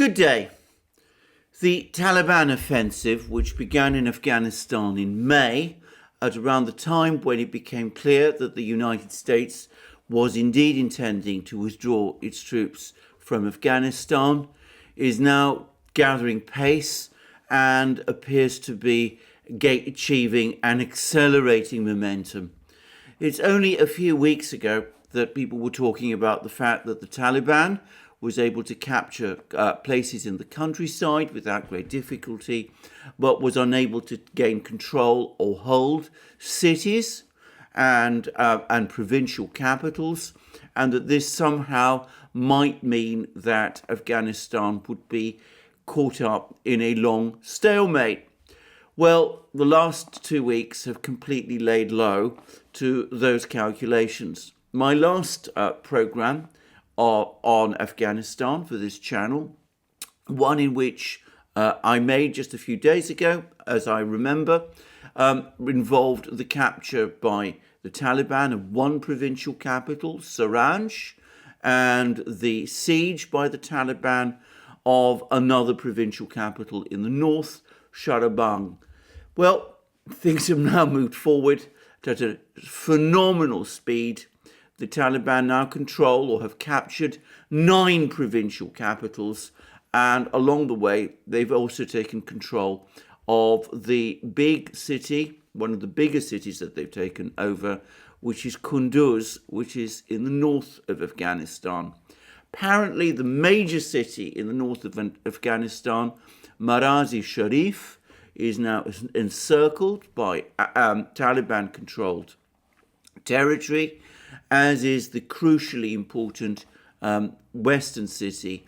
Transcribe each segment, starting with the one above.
Good day. The Taliban offensive, which began in Afghanistan in May, at around the time when it became clear that the United States was indeed intending to withdraw its troops from Afghanistan, is now gathering pace and appears to be achieving and accelerating momentum. It's only a few weeks ago that people were talking about the fact that the Taliban was able to capture places in the countryside without great difficulty, but was unable to gain control or hold cities and provincial capitals, and that this somehow might mean that Afghanistan would be caught up in a long stalemate. Well, the last 2 weeks have completely laid low to those calculations. My last program on Afghanistan for this channel, one in which I made just a few days ago, as I remember, involved the capture by the Taliban of one provincial capital, Saranj, and the siege by the Taliban of another provincial capital in the north, Sharbang. Well, things have now moved forward at a phenomenal speed. The Taliban now control or have captured 9 provincial capitals, and along the way they've also taken control of the big city, one of the bigger cities that they've taken over, which is Kunduz, which is in the north of Afghanistan. Apparently the major city in the north of Afghanistan, Mazar-i-Sharif, is now encircled by Taliban-controlled territory, as is the crucially important western city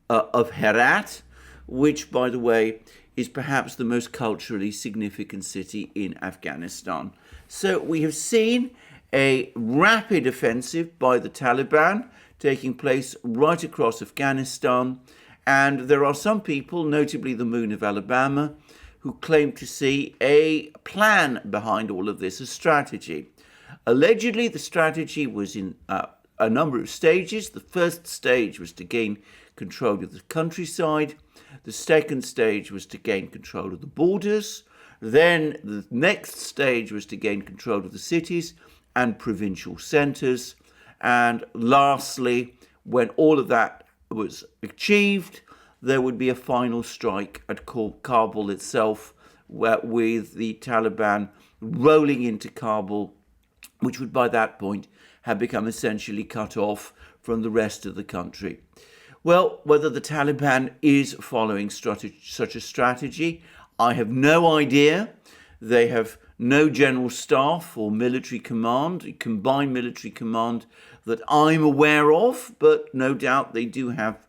of Herat, which, by the way, is perhaps the most culturally significant city in Afghanistan. So we have seen a rapid offensive by the Taliban taking place right across Afghanistan, and there are some people, notably the Moon of Alabama, who claim to see a plan behind all of this, a strategy. Allegedly, the strategy was in a number of stages. The first stage was to gain control of the countryside. The second stage was to gain control of the borders. Then the next stage was to gain control of the cities and provincial centres. And lastly, when all of that was achieved, there would be a final strike at Kabul itself, with the Taliban rolling into Kabul, which would by that point have become essentially cut off from the rest of the country. Well, whether the Taliban is following such a strategy, I have no idea. They have no general staff or military command, combined military command that I'm aware of, but no doubt they do have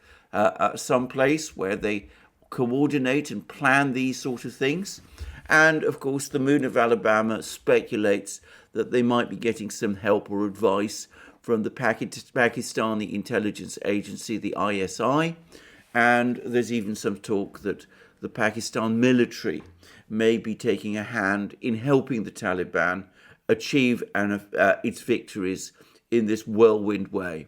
some place where they coordinate and plan these sort of things. And of course, the Moon of Alabama speculates that they might be getting some help or advice from the Pakistani intelligence agency, the ISI. And there's even some talk that the Pakistan military may be taking a hand in helping the Taliban achieve its victories in this whirlwind way.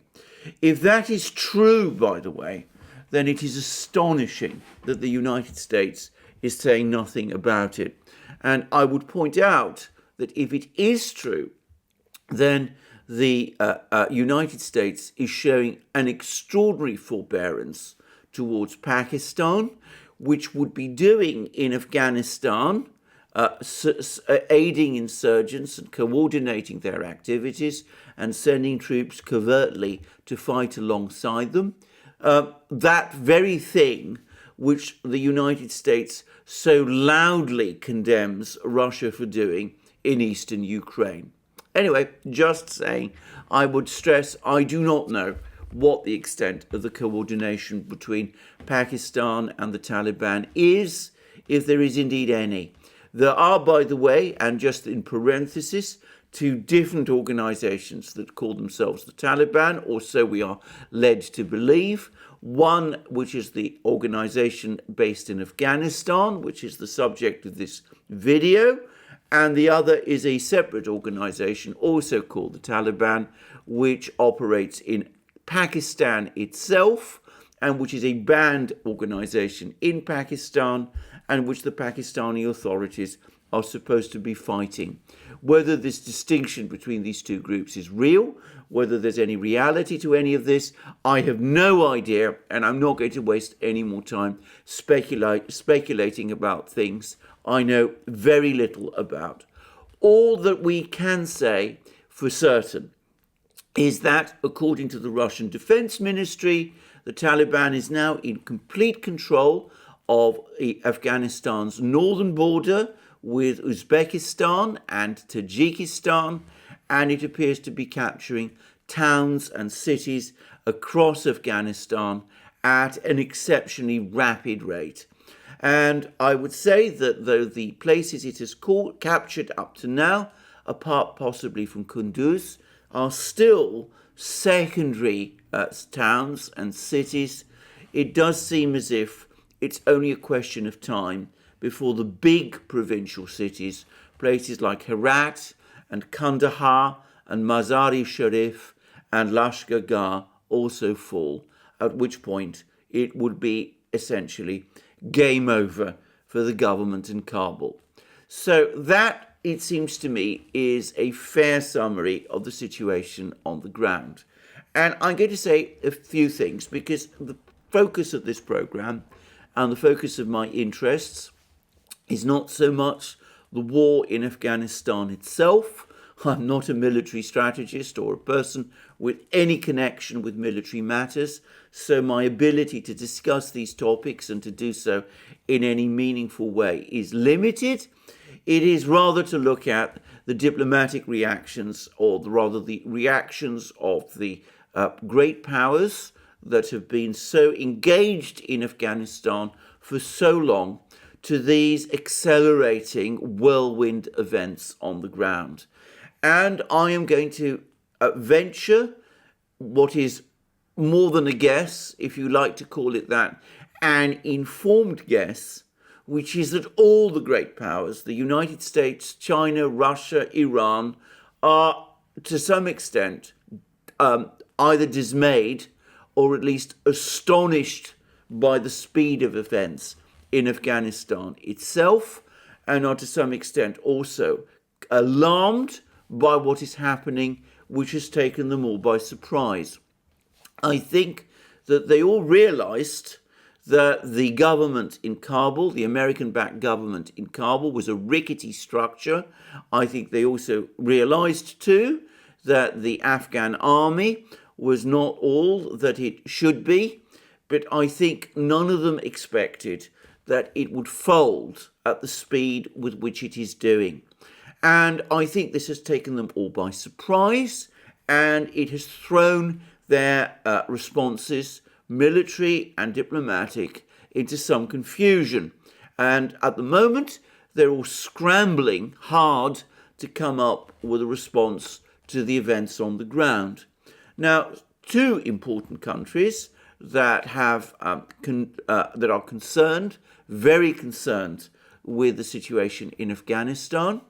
If that is true, by the way, then it is astonishing that the United States is saying nothing about it. And I would point out that if it is true, then the United States is showing an extraordinary forbearance towards Pakistan, which would be doing in Afghanistan, aiding insurgents and coordinating their activities and sending troops covertly to fight alongside them. That very thing which the United States so loudly condemns Russia for doing in eastern Ukraine. Anyway, just saying, I would stress I do not know what the extent of the coordination between Pakistan and the Taliban is, if there is indeed any. There are, by the way, and just in parenthesis, 2 different organizations that call themselves the Taliban, or so we are led to believe. One, which is the organization based in Afghanistan, which is the subject of this video, and the other is a separate organization, also called the Taliban, which operates in Pakistan itself and which is a banned organization in Pakistan, and which the Pakistani authorities are supposed to be fighting. Whether this distinction between these two groups is real, whether there's any reality to any of this, I have no idea, and I'm not going to waste any more time speculating about things I know very little about. All that we can say for certain is that, according to the Russian Defense Ministry, the Taliban is now in complete control of Afghanistan's northern border with Uzbekistan and Tajikistan, and it appears to be capturing towns and cities across Afghanistan at an exceptionally rapid rate. And I would say that though the places it has captured up to now, apart possibly from Kunduz, are still secondary towns and cities, it does seem as if it's only a question of time before the big provincial cities, places like Herat and Kandahar and Mazar-e Sharif and Lashkar Gah, also fall, at which point it would be essentially game over for the government in Kabul. So that, it seems to me, is a fair summary of the situation on the ground. And I'm going to say a few things, because the focus of this program and the focus of my interests is not so much the war in Afghanistan itself. I'm not a military strategist or a person with any connection with military matters, so my ability to discuss these topics and to do so in any meaningful way is limited. It is rather to look at the diplomatic reactions, or rather the reactions of the great powers that have been so engaged in Afghanistan for so long, to these accelerating whirlwind events on the ground. And I am going to venture what is more than a guess, if you like to call it that, an informed guess, which is that all the great powers, the United States, China, Russia, Iran, are to some extent either dismayed or at least astonished by the speed of events in Afghanistan itself, and are to some extent also alarmed by what is happening, which has taken them all by surprise. I think that they all realized that the government in Kabul, the American-backed government in Kabul, was a rickety structure. I think they also realized too that the Afghan army was not all that it should be, but I think none of them expected that it would fold at the speed with which it is doing. And I think this has taken them all by surprise, and it has thrown their responses, military and diplomatic, into some confusion. And at the moment, they're all scrambling hard to come up with a response to the events on the ground. Now, two important countries that have that are concerned, very concerned with the situation in Afghanistan,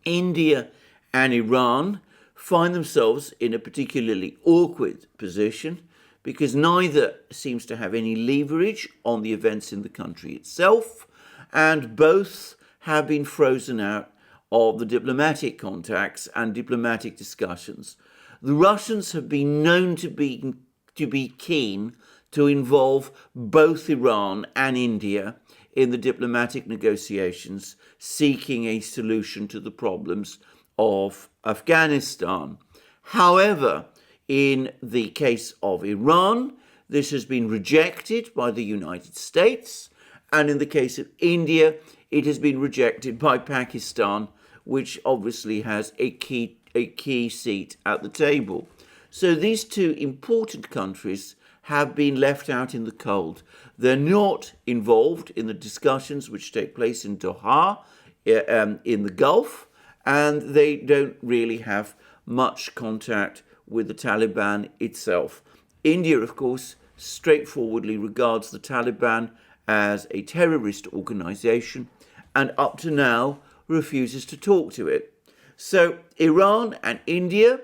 India and Iran, find themselves in a particularly awkward position because neither seems to have any leverage on the events in the country itself, and both have been frozen out of the diplomatic contacts and diplomatic discussions. The Russians have been known to be keen to involve both Iran and India in the diplomatic negotiations seeking a solution to the problems of Afghanistan. However, in the case of Iran, this has been rejected by the United States, and in the case of India, it has been rejected by Pakistan, which obviously has a key seat at the table. So these two important countries have been left out in the cold. They're not involved in the discussions which take place in Doha, in the Gulf, and they don't really have much contact with the Taliban itself. India, of course, straightforwardly regards the Taliban as a terrorist organization, and up to now refuses to talk to it. So Iran and India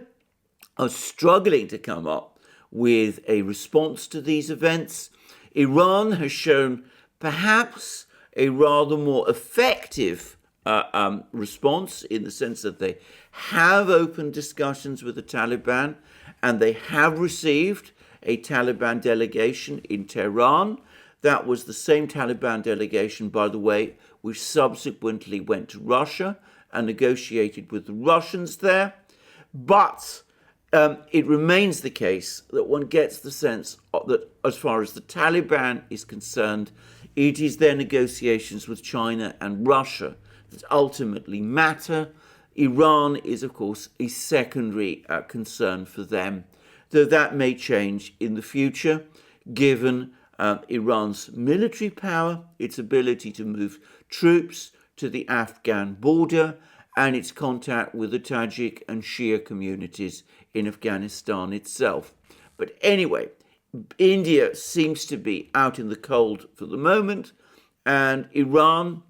are struggling to come up with a response to these events. Iran has shown perhaps a rather more effective response, in the sense that they have opened discussions with the Taliban, and they have received a Taliban delegation in Tehran. That was the same Taliban delegation, by the way, which subsequently went to Russia and negotiated with the Russians there. But it remains the case that one gets the sense that as far as the Taliban is concerned, it is their negotiations with China and Russia that ultimately matter. Iran is, of course, a secondary concern for them, though that may change in the future, given Iran's military power, its ability to move troops to the Afghan border, and its contact with the Tajik and Shia communities in Afghanistan itself. But anyway, India seems to be out in the cold for the moment, and Iran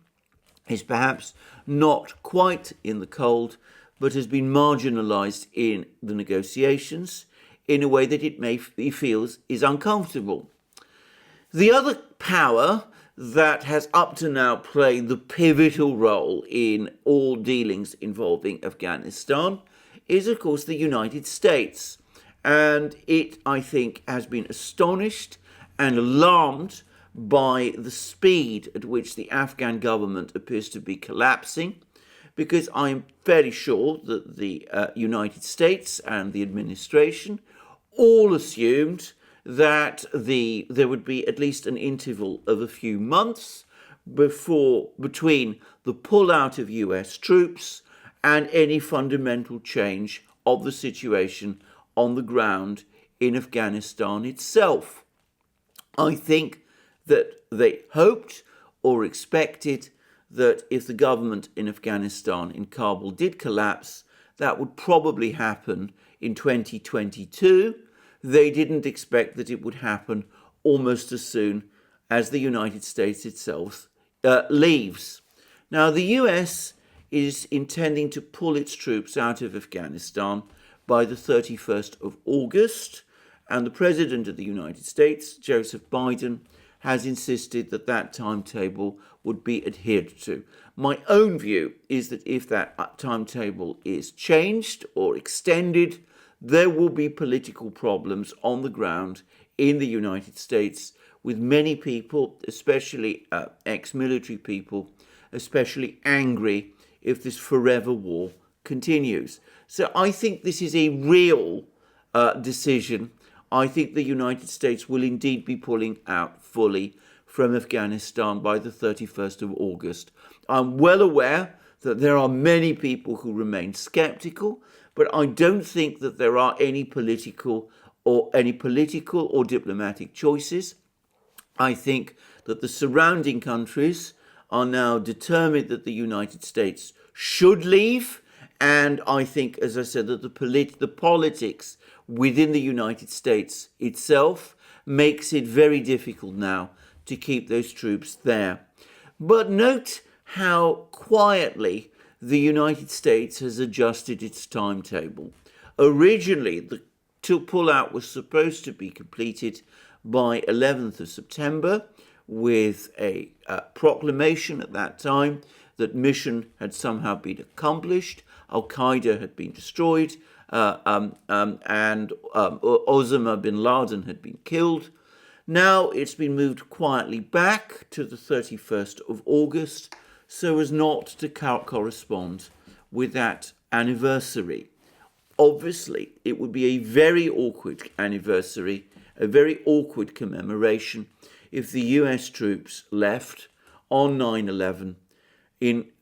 is perhaps not quite in the cold, but has been marginalized in the negotiations in a way that he feels is uncomfortable. The other power that has up to now played the pivotal role in all dealings involving Afghanistan is, of course, the United States. And it, I think, has been astonished and alarmed by the speed at which the Afghan government appears to be collapsing, because I'm fairly sure that the United States and the administration all assumed that there would be at least an interval of a few months between the pullout of US troops and any fundamental change of the situation on the ground in Afghanistan itself. I think that they hoped or expected that if the government in Afghanistan, in Kabul, did collapse, that would probably happen in 2022. They didn't expect that it would happen almost as soon as the United States itself leaves. Now, the US is intending to pull its troops out of Afghanistan by the 31st of August, and the President of the United States, Joseph Biden, has insisted that that timetable would be adhered to. My own view is that if that timetable is changed or extended, there will be political problems on the ground in the United States, with many people, especially ex-military people, especially angry if this forever war continues. So I think this is a real decision. I think the United States will indeed be pulling out fully from Afghanistan by the 31st of August. I'm well aware that there are many people who remain skeptical, but I don't think that there are any political or diplomatic choices. I think that the surrounding countries are now determined that the United States should leave, and I think, as I said, that the politics within the United States itself makes it very difficult now to keep those troops there. But note how quietly the United States has adjusted its timetable. Originally, the pullout was supposed to be completed by 11th of September, with a proclamation at that time that mission had somehow been accomplished, Al-Qaeda had been destroyed, and Osama bin Laden had been killed. Now it's been moved quietly back to the 31st of August so as not to correspond with that anniversary. Obviously, it would be a very awkward anniversary, a very awkward commemoration if the US troops left on 9/11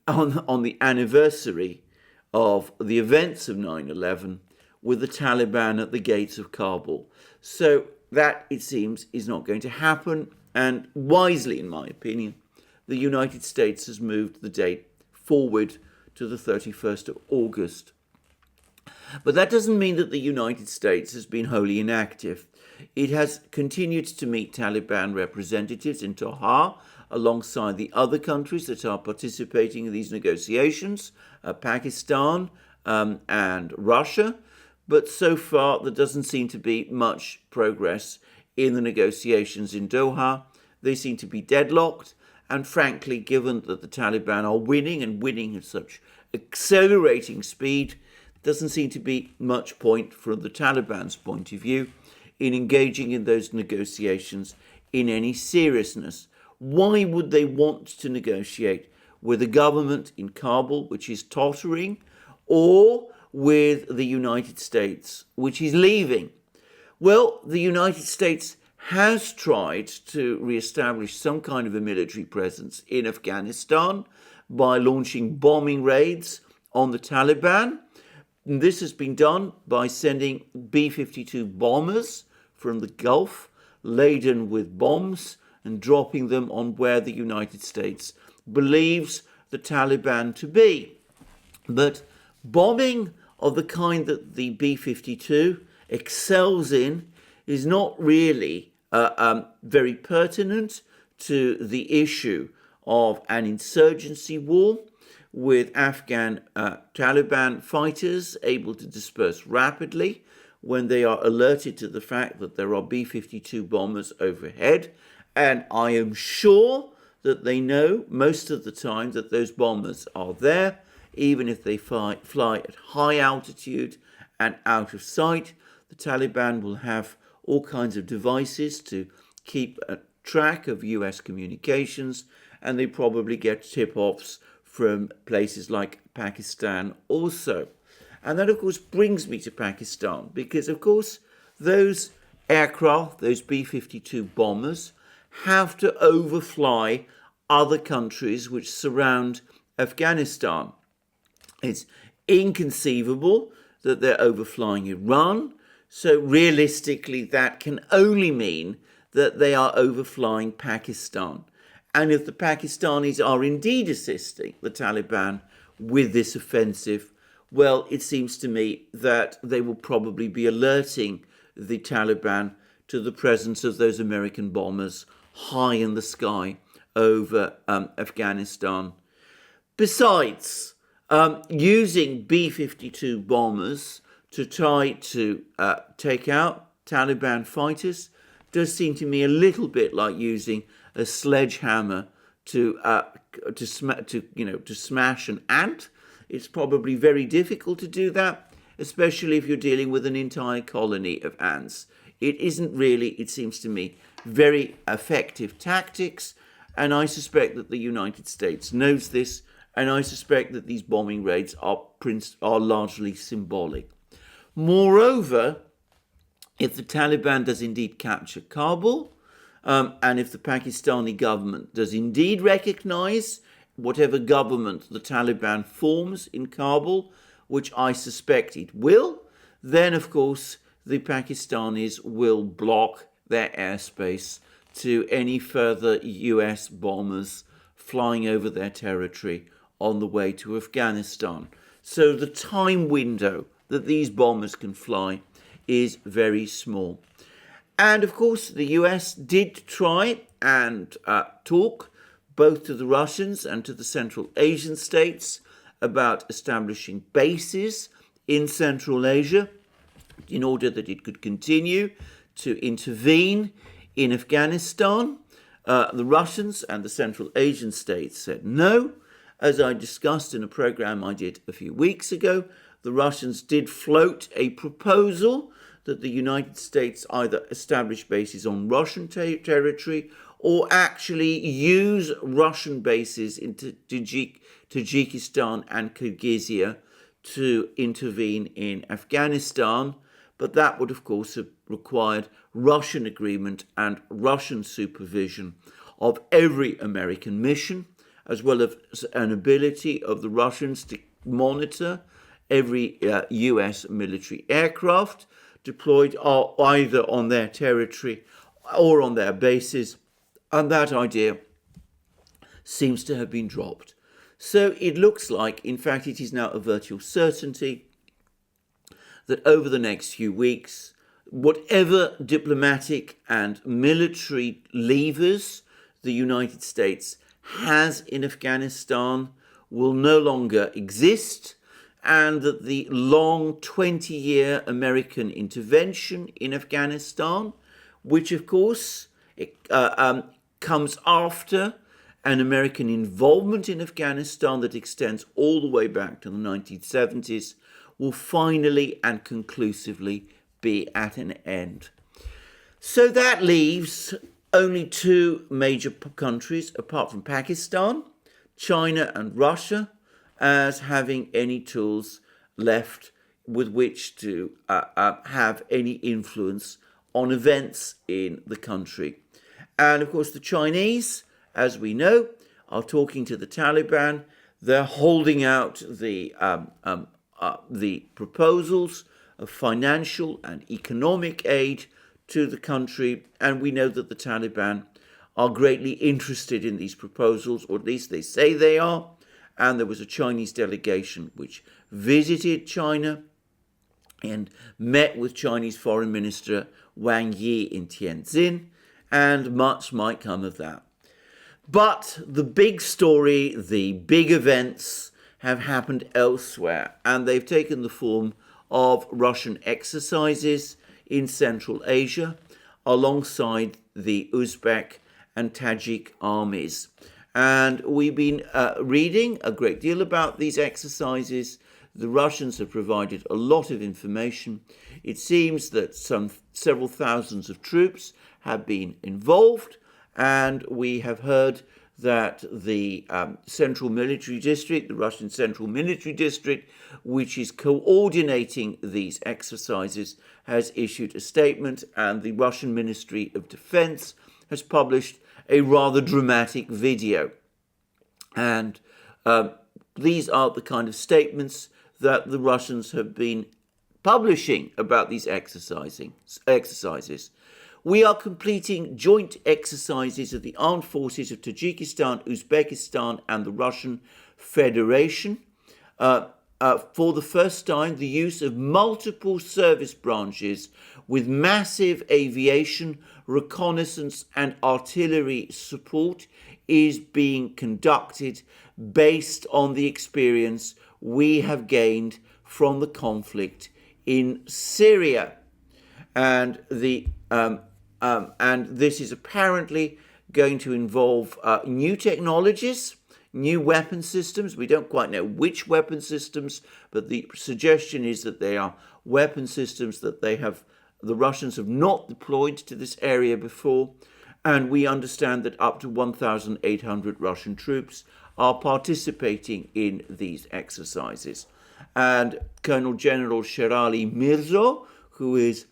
on the anniversary of the events of 9/11 with the Taliban at the gates of Kabul. So that, it seems, is not going to happen, and wisely, in my opinion, the United States has moved the date forward to the 31st of August. But that doesn't mean that the United States has been wholly inactive. It has continued to meet Taliban representatives in Doha alongside the other countries that are participating in these negotiations, Pakistan and Russia. but so far there doesn't seem to be much progress in the negotiations in Doha. They seem to be deadlocked, and frankly, given that the Taliban are winning and winning at such accelerating speed, doesn't seem to be much point from the Taliban's point of view in engaging in those negotiations in any seriousness. Why would they want to negotiate with a government in Kabul which is tottering, or with the United States which is leaving? Well, the United States has tried to re-establish some kind of a military presence in Afghanistan by launching bombing raids on the Taliban. And this has been done by sending B-52 bombers from the Gulf laden with bombs and dropping them on where the United States believes the Taliban to be. But bombing of the kind that the B-52 excels in is not really very pertinent to the issue of an insurgency war with Afghan Taliban fighters able to disperse rapidly when they are alerted to the fact that there are B-52 bombers overhead. And I am sure that they know most of the time that those bombers are there, even if they fly at high altitude and out of sight. The Taliban will have all kinds of devices to keep a track of US communications, and they probably get tip-offs from places like Pakistan also. And that, of course, brings me to Pakistan, because, of course, those aircraft, those B-52 bombers, have to overfly other countries which surround Afghanistan. It's inconceivable that they're overflying Iran, so realistically that can only mean that they are overflying Pakistan. And if the Pakistanis are indeed assisting the Taliban with this offensive, well, it seems to me that they will probably be alerting the Taliban to the presence of those American bombers high in the sky over Afghanistan. Besides, using B-52 bombers to try to take out Taliban fighters does seem to me a little bit like using a sledgehammer to smash an ant. It's probably very difficult to do that, especially if you're dealing with an entire colony of ants. It isn't really, it seems to me, very effective tactics, and I suspect that the United States knows this, and I suspect that these bombing raids are largely symbolic. Moreover, if the Taliban does indeed capture Kabul, and if the Pakistani government does indeed recognize whatever government the Taliban forms in Kabul, which I suspect it will, then of course the Pakistanis will block their airspace to any further US bombers flying over their territory on the way to Afghanistan. So the time window that these bombers can fly is very small. And of course, the US did try and talk both to the Russians and to the Central Asian states about establishing bases in Central Asia in order that it could continue to intervene in Afghanistan. The Russians and the Central Asian states said no. As I discussed in a program I did a few weeks ago, the Russians did float a proposal that the United States either establish bases on Russian territory or actually use Russian bases in Tajikistan and Kyrgyzstan to intervene in Afghanistan. But that would, of course, have required Russian agreement and Russian supervision of every American mission, as well as an ability of the Russians to monitor every US military aircraft deployed either on their territory or on their bases, and that idea seems to have been dropped. So it looks like, in fact, it is now a virtual certainty that over the next few weeks, whatever diplomatic and military levers the United States has in Afghanistan will no longer exist, and that the long 20-year American intervention in Afghanistan, which of course comes after an American involvement in Afghanistan that extends all the way back to the 1970s, will finally and conclusively be at an end. So that leaves only two major countries, apart from Pakistan, China and Russia, as having any tools left with which to have any influence on events in the country. And of course the Chinese, as we know, are talking to the Taliban. They're holding out the proposals of financial and economic aid to the country, and we know that the Taliban are greatly interested in these proposals, or at least they say they are. And there was a Chinese delegation which visited China and met with Chinese Foreign Minister Wang Yi in Tianjin, and much might come of that. But the big story, the big events have happened elsewhere, and they've taken the form of Russian exercises in Central Asia alongside the Uzbek and Tajik armies. And we've been reading a great deal about these exercises. The Russians have provided a lot of information. It seems that several thousands of troops have been involved, and we have heard that the Central Military District, the Russian Central Military District, which is coordinating these exercises, has issued a statement, and the Russian Ministry of Defense has published a rather dramatic video. And these are the kind of statements that the Russians have been publishing about these exercises. We are completing joint exercises of the armed forces of Tajikistan, Uzbekistan, and the Russian Federation. For the first time, the use of multiple service branches with massive aviation, reconnaissance, and artillery support is being conducted based on the experience we have gained from the conflict in Syria. And this is apparently going to involve new technologies, new weapon systems. We don't quite know which weapon systems, but the suggestion is that they are weapon systems that the Russians have not deployed to this area before. And we understand that up to 1,800 Russian troops are participating in these exercises. And Colonel General Sherali Mirzo, who is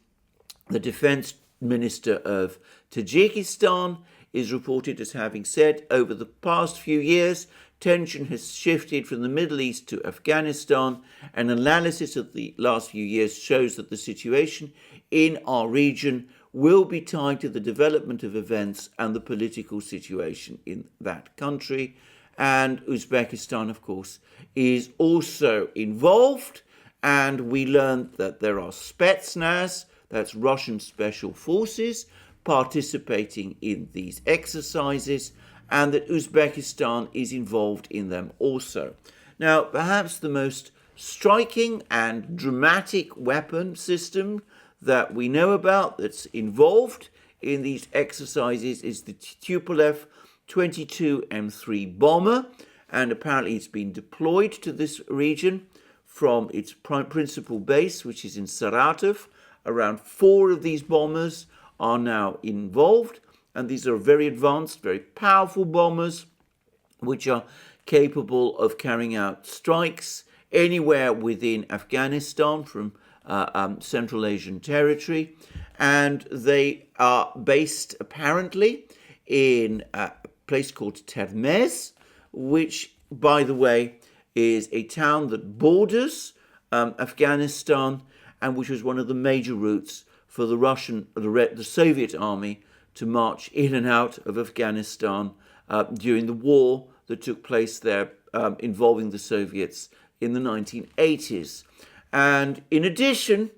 the defense minister of Tajikistan, is reported as having said, over the past few years, tension has shifted from the Middle East to Afghanistan. An analysis of the last few years shows that the situation in our region will be tied to the development of events and the political situation in that country. And Uzbekistan, of course, is also involved. And we learned that there are Spetsnaz, that's Russian special forces, participating in these exercises, and that Uzbekistan is involved in them also. Now, perhaps the most striking and dramatic weapon system that we know about that's involved in these exercises is the Tupolev 22 M3 bomber, and apparently it's been deployed to this region from its principal base, which is in Saratov. Around 4 of these bombers are now involved, and these are very advanced, very powerful bombers, which are capable of carrying out strikes anywhere within Afghanistan from Central Asian territory. And they are based apparently in a place called Termez, which, by the way, is a town that borders Afghanistan, and which was one of the major routes for the Soviet army to march in and out of Afghanistan during the war that took place there involving the Soviets in the 1980s. And in addition,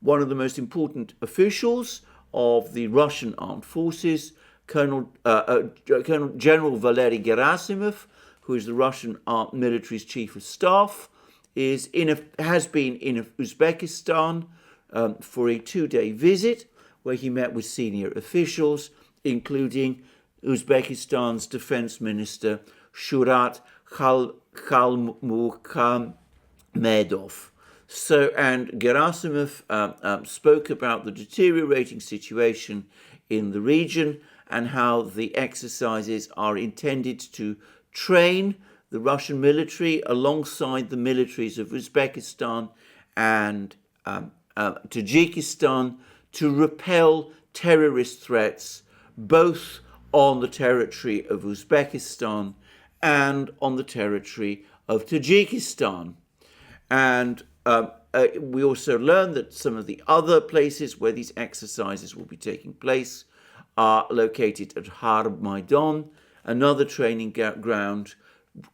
one of the most important officials of the Russian armed forces, General Valery Gerasimov, who is the Russian military's chief of staff, has been in Uzbekistan for a 2-day visit, where he met with senior officials, including Uzbekistan's Defense Minister Shurat Khalmukhamedov. And Gerasimov spoke about the deteriorating situation in the region and how the exercises are intended to train the Russian military alongside the militaries of Uzbekistan and Tajikistan to repel terrorist threats both on the territory of Uzbekistan and on the territory of Tajikistan. And we also learned that some of the other places where these exercises will be taking place are located at Harb Maidan, another training ground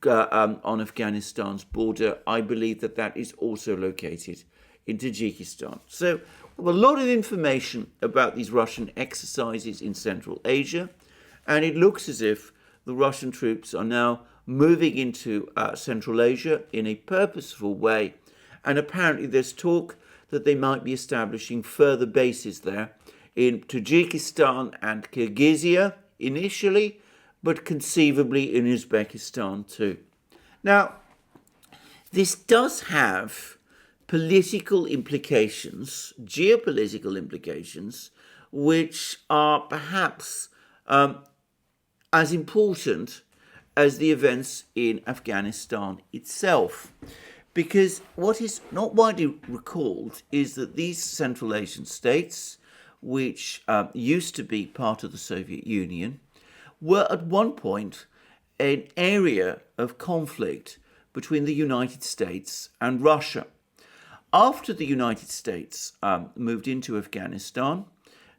on Afghanistan's border. I believe that is also located in Tajikistan. So a lot of information about these Russian exercises in Central Asia, and it looks as if the Russian troops are now moving into Central Asia in a purposeful way. And apparently there's talk that they might be establishing further bases there in Tajikistan and Kyrgyzia initially, but conceivably in Uzbekistan too. Now, this does have political implications, geopolitical implications, which are perhaps as important as the events in Afghanistan itself. Because what is not widely recalled is that these Central Asian states, which used to be part of the Soviet Union, were at one point an area of conflict between the United States and Russia. After the United States moved into Afghanistan,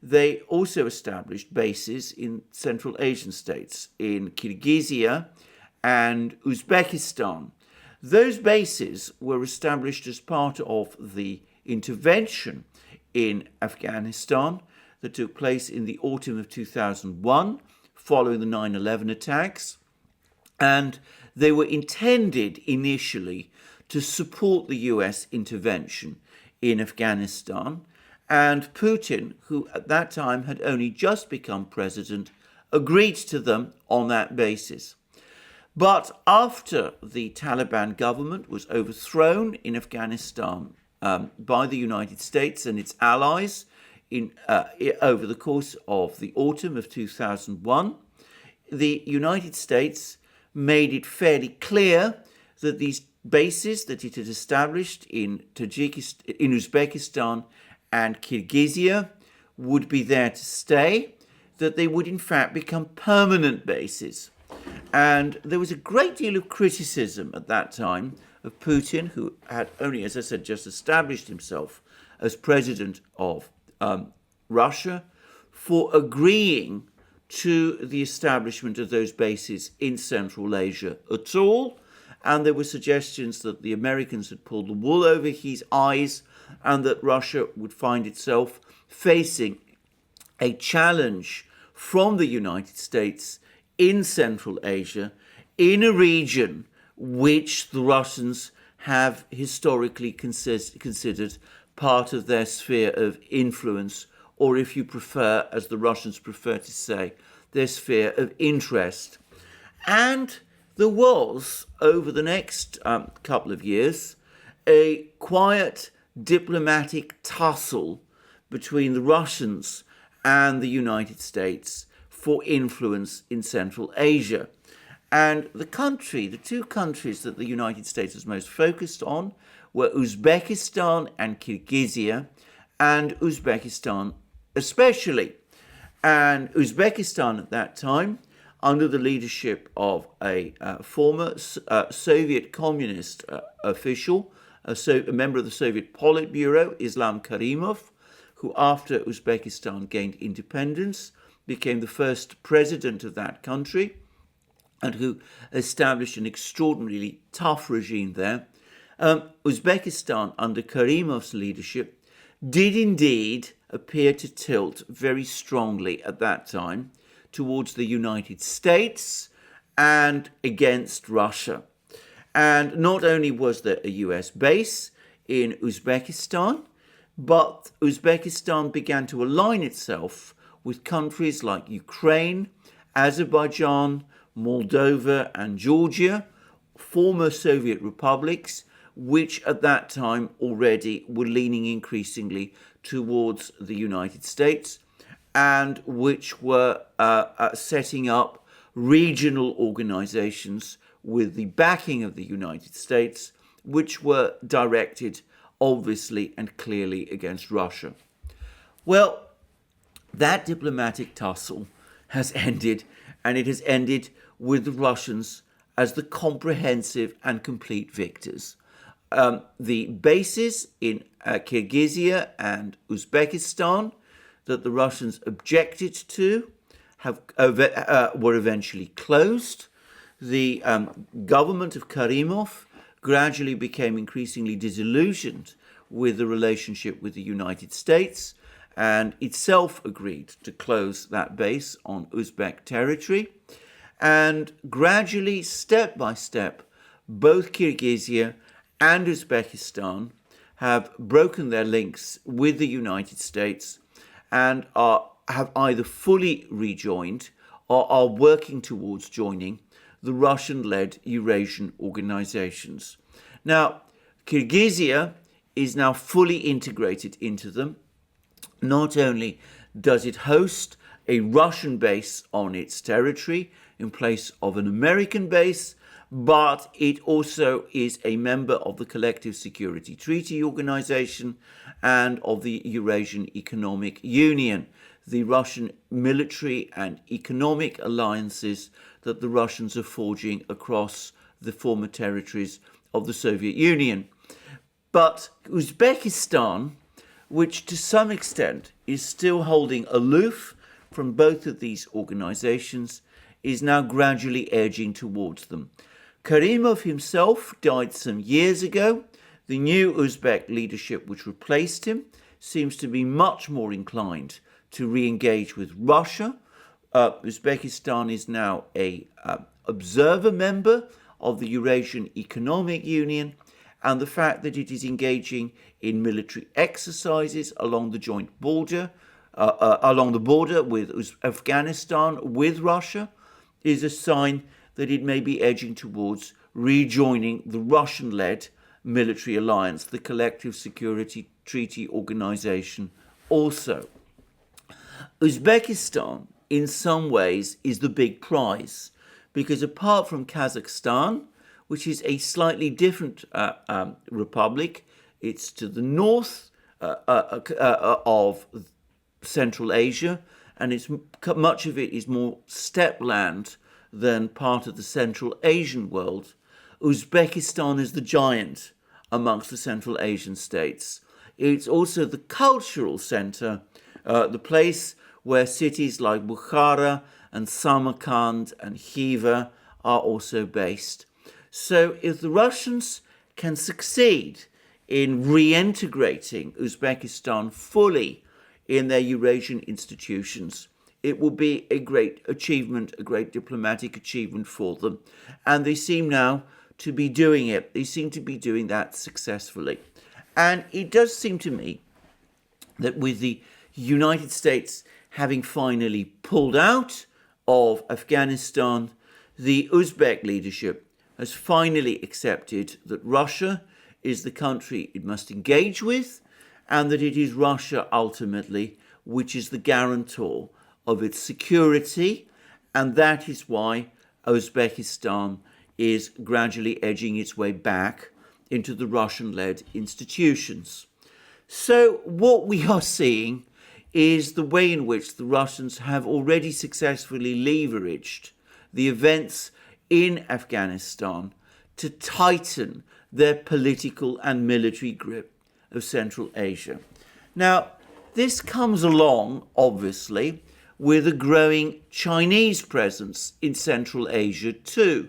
they also established bases in Central Asian states, in Kyrgyzia and Uzbekistan. Those bases were established as part of the intervention in Afghanistan that took place in the autumn of 2001, following the 9/11 attacks. And they were intended initially to support the US intervention in Afghanistan. And Putin, who at that time had only just become president, agreed to them on that basis. But after the Taliban government was overthrown in Afghanistan by the United States and its allies over the course of the autumn of 2001, the United States made it fairly clear that these bases that it had established in Uzbekistan and Kyrgyzia would be there to stay, that they would in fact become permanent bases. And there was a great deal of criticism at that time of Putin, who had only, as I said, just established himself as president of Russia, for agreeing to the establishment of those bases in Central Asia at all. And there were suggestions that the Americans had pulled the wool over his eyes and that Russia would find itself facing a challenge from the United States in Central Asia, in a region which the Russians have historically considered part of their sphere of influence, or if you prefer, as the Russians prefer to say, their sphere of interest. And there was, over the next couple of years, a quiet diplomatic tussle between the Russians and the United States for influence in Central Asia. And the two countries that the United States was most focused on were Uzbekistan and Kyrgyzia, and Uzbekistan especially. And Uzbekistan at that time, under the leadership of a former Soviet communist official, a member of the Soviet Politburo, Islam Karimov, who after Uzbekistan gained independence, became the first president of that country, and who established an extraordinarily tough regime there. Uzbekistan, under Karimov's leadership, did indeed appear to tilt very strongly at that time towards the United States and against Russia. And not only was there a US base in Uzbekistan, but Uzbekistan began to align itself with countries like Ukraine, Azerbaijan, Moldova, and Georgia, former Soviet republics, which at that time already were leaning increasingly towards the United States and which were setting up regional organizations with the backing of the United States, which were directed obviously and clearly against Russia. Well, that diplomatic tussle has ended, and it has ended with the Russians as the comprehensive and complete victors. The bases in Kyrgyzia and Uzbekistan that the Russians objected to were eventually closed. The government of Karimov gradually became increasingly disillusioned with the relationship with the United States and itself agreed to close that base on Uzbek territory. And gradually, step by step, both Kyrgyzia and Uzbekistan have broken their links with the United States and have either fully rejoined or are working towards joining the Russian-led Eurasian organizations. Now, Kyrgyzia is now fully integrated into them. Not only does it host a Russian base on its territory in place of an American base, but it also is a member of the Collective Security Treaty Organization and of the Eurasian Economic Union, the Russian military and economic alliances that the Russians are forging across the former territories of the Soviet Union. But Uzbekistan, which to some extent is still holding aloof from both of these organizations, is now gradually edging towards them. Karimov himself died some years ago. The new Uzbek leadership which replaced him seems to be much more inclined to re-engage with Russia. Uzbekistan is now an observer member of the Eurasian Economic Union, and the fact that it is engaging in military exercises along the joint border, along the border with Afghanistan with Russia, is a sign that it may be edging towards rejoining the Russian-led military alliance, the Collective Security Treaty Organization also. Uzbekistan, in some ways, is the big prize, because apart from Kazakhstan, which is a slightly different republic, it's to the north of Central Asia, and much of it is more steppe land than part of the Central Asian world. Uzbekistan is the giant amongst the Central Asian states. It's also the cultural center, the place where cities like Bukhara and Samarkand and Khiva are also based. So if the Russians can succeed in reintegrating Uzbekistan fully in their Eurasian institutions, it will be a great achievement, a great diplomatic achievement for them. And they seem now to be doing it. They seem to be doing that successfully. And it does seem to me that with the United States having finally pulled out of Afghanistan, the Uzbek leadership has finally accepted that Russia is the country it must engage with, and that it is Russia ultimately which is the guarantor of its security, and that is why Uzbekistan is gradually edging its way back into the Russian-led institutions. So what we are seeing is the way in which the Russians have already successfully leveraged the events in Afghanistan to tighten their political and military grip of Central Asia. Now, this comes along, obviously, with a growing Chinese presence in Central Asia too.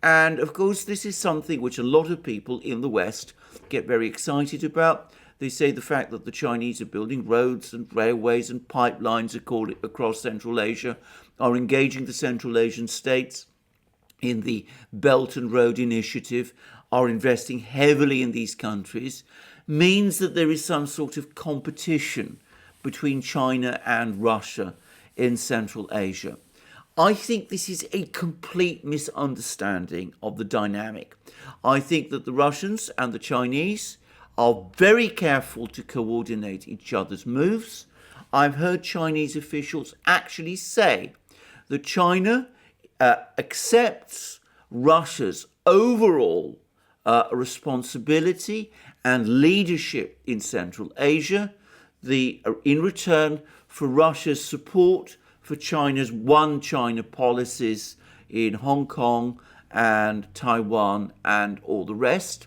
And of course, this is something which a lot of people in the West get very excited about. They say the fact that the Chinese are building roads and railways and pipelines across Central Asia, are engaging the Central Asian states, in the Belt and Road Initiative are investing heavily in these countries, means that there is some sort of competition between China and Russia in Central Asia. I think this is a complete misunderstanding of the dynamic. I think that the Russians and the Chinese are very careful to coordinate each other's moves. I've heard Chinese officials actually say that China accepts Russia's overall responsibility and leadership in Central Asia, in return for Russia's support for China's one China policies in Hong Kong and Taiwan and all the rest.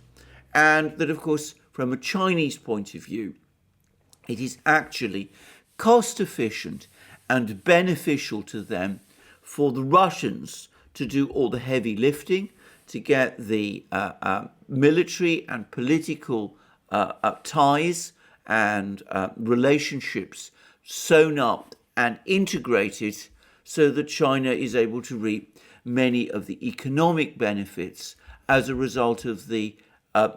And that, of course, from a Chinese point of view, it is actually cost efficient and beneficial to them for the Russians to do all the heavy lifting, to get the military and political ties and relationships sewn up and integrated so that China is able to reap many of the economic benefits as a result of the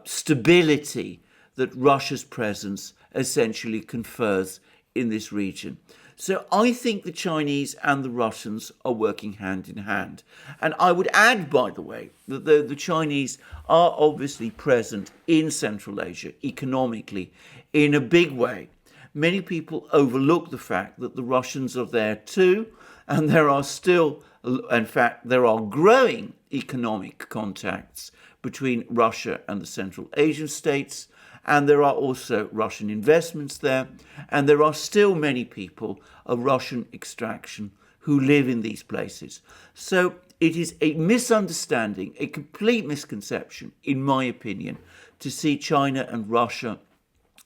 stability that Russia's presence essentially confers in this region. So I think the Chinese and the Russians are working hand in hand. And I would add, by the way, that the Chinese are obviously present in Central Asia economically in a big way. Many people overlook the fact that the Russians are there too, and there are still, in fact, there are growing economic contacts between Russia and the Central Asian states, and there are also Russian investments there, and there are still many people of Russian extraction who live in these places. So it is a misunderstanding, a complete misconception, in my opinion, to see China and Russia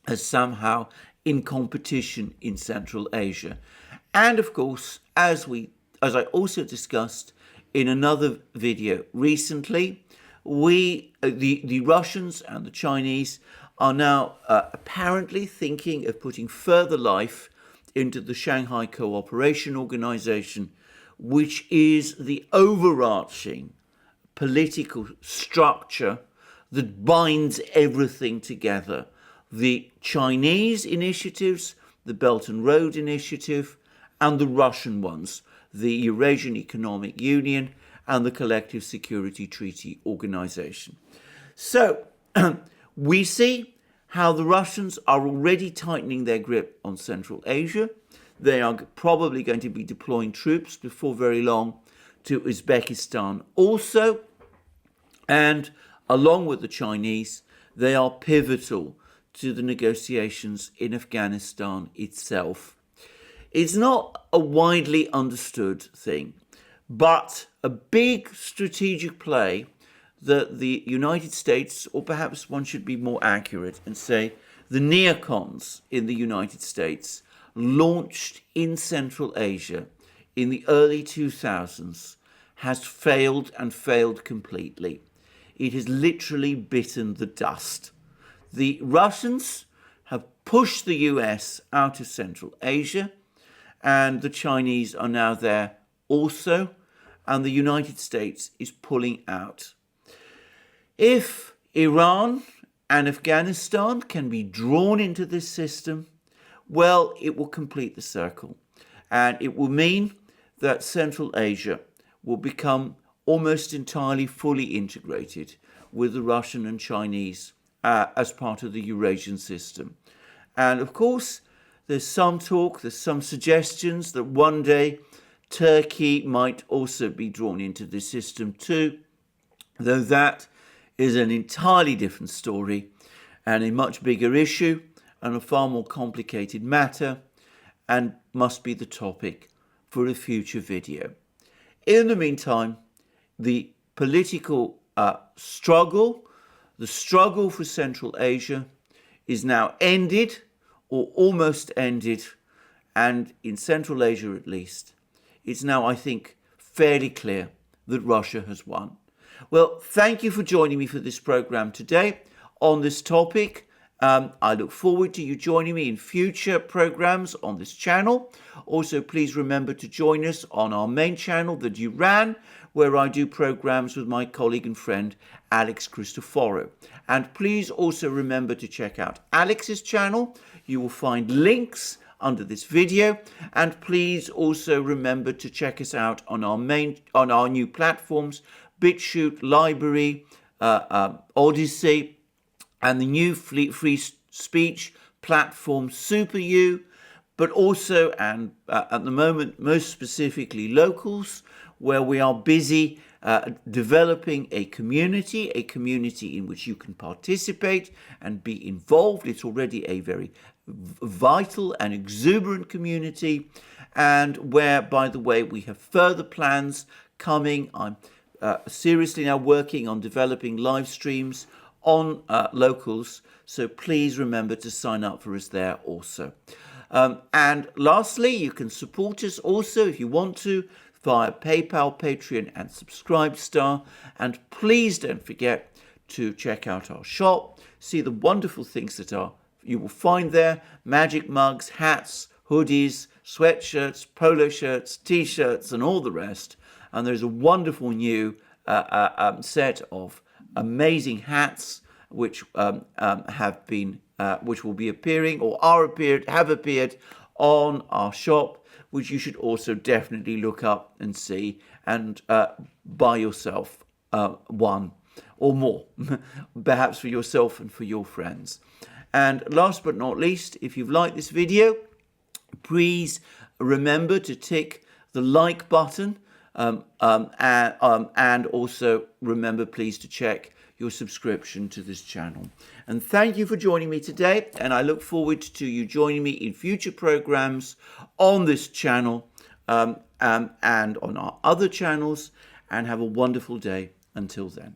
as somehow in competition in Central Asia. And of course, as I also discussed in another video recently, the Russians and the Chinese are now apparently thinking of putting further life into the Shanghai Cooperation Organization, which is the overarching political structure that binds everything together. The Chinese initiatives, the Belt and Road Initiative, and the Russian ones, the Eurasian Economic Union and the Collective Security Treaty Organization. So we see how the Russians are already tightening their grip on Central Asia. They are probably going to be deploying troops before very long to Uzbekistan also. And along with the Chinese, they are pivotal to the negotiations in Afghanistan itself. It's not a widely understood thing, but a big strategic play that the United States, or perhaps one should be more accurate and say the neocons in the United States, launched in Central Asia in the early 2000s, has failed and failed completely. It has literally bitten the dust. The Russians have pushed the US out of Central Asia, and the Chinese are now there also, and the United States is pulling out. If Iran and Afghanistan can be drawn into this system, well, it will complete the circle, and it will mean that Central Asia will become almost entirely fully integrated with the Russian and Chinese as part of the Eurasian system. And of course, there's some talk, there's some suggestions that one day Turkey might also be drawn into this system too, though that is an entirely different story and a much bigger issue and a far more complicated matter, and must be the topic for a future video. In the meantime, the political struggle, the struggle for Central Asia is now ended, or almost ended, and in Central Asia at least, it's now, I think, fairly clear that Russia has won. Well, thank you for joining me for this program today on this topic. I look forward to you joining me in future programs on this channel. Also, please remember to join us on our main channel, the Duran, where I do programs with my colleague and friend Alex Christoforou. And please also remember to check out Alex's channel. You will find links under this video, and please also remember to check us out on our new platforms, BitChute, Library, ODYSEE, and the new free speech platform SuperU, but also, and at the moment, most specifically Locals, where we are busy developing a community in which you can participate and be involved. It's already a very vital and exuberant community, and where, by the way, we have further plans coming. I'm seriously now working on developing live streams on Locals, so please remember to sign up for us there also. And lastly, you can support us also if you want to via PayPal, Patreon and Subscribestar. And please don't forget to check out our shop, see the wonderful things that you will find there: magic mugs, hats, hoodies, sweatshirts, polo shirts, t-shirts and all the rest. And there's a wonderful new set of amazing hats which which will be appearing or have appeared on our shop, which you should also definitely look up and see and buy yourself one or more, perhaps for yourself and for your friends. And last but not least, if you've liked this video, please remember to tick the like button, and also remember please to check your subscription to this channel. And thank you for joining me today, and I look forward to you joining me in future programs on this channel and on our other channels, and have a wonderful day until then.